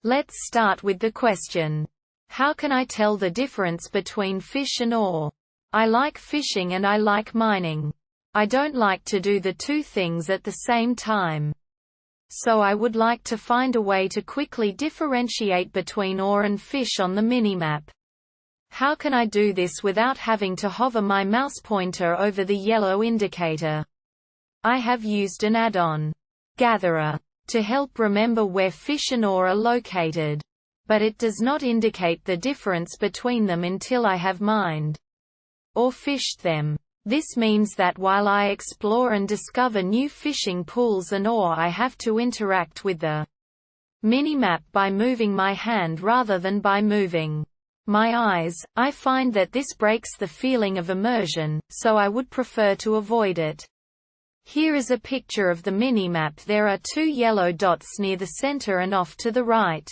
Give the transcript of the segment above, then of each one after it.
Let's start with the question. How can I tell the difference between fish and ore? I like fishing and I like mining. I don't like to do the two things at the same time. So I would like to find a way to quickly differentiate between ore and fish on the minimap. How can I do this without having to hover my mouse pointer over the yellow indicator? I have used an add-on, Gatherer, to help remember where fish and ore are located. But it does not indicate the difference between them until I have mined or fished them. This means that while I explore and discover new fishing pools and ore, I have to interact with the minimap by moving my hand rather than by moving my eyes. I find that this breaks the feeling of immersion, so I would prefer to avoid it. Here is a picture of the minimap. There are two yellow dots near the center and off to the right.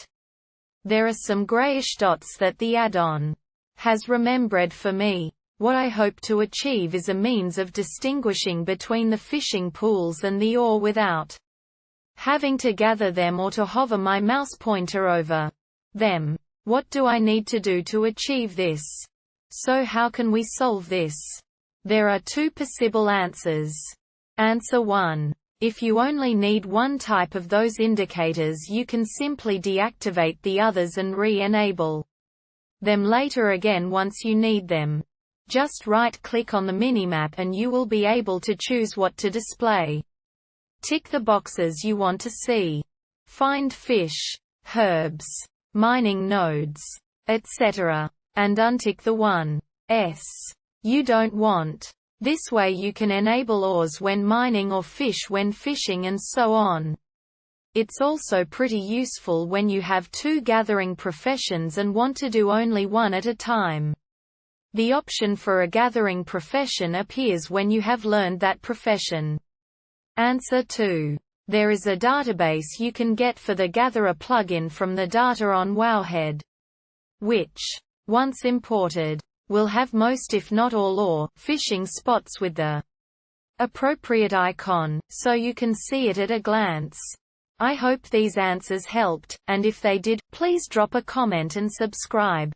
There are some grayish dots that the add-on has remembered for me. What I hope to achieve is a means of distinguishing between the fishing pools and the ore without having to gather them or to hover my mouse pointer over them. What do I need to do to achieve this? So how can we solve this? There are two possible answers. Answer 1. If you only need one type of those indicators, you can simply deactivate the others and re-enable them later again once you need them. Just right-click on the minimap and you will be able to choose what to display. Tick the boxes you want to see. Find fish, herbs, mining nodes, etc. And untick the ones you don't want. This way you can enable ores when mining or fish when fishing and so on. It's also pretty useful when you have two gathering professions and want to do only one at a time. The option for a gathering profession appears when you have learned that profession. Answer 2. There is a database you can get for the Gatherer plugin from the data on Wowhead, which, once imported, will have most if not all ore fishing spots with the appropriate icon, so you can see it at a glance. I hope these answers helped, and if they did, please drop a comment and subscribe.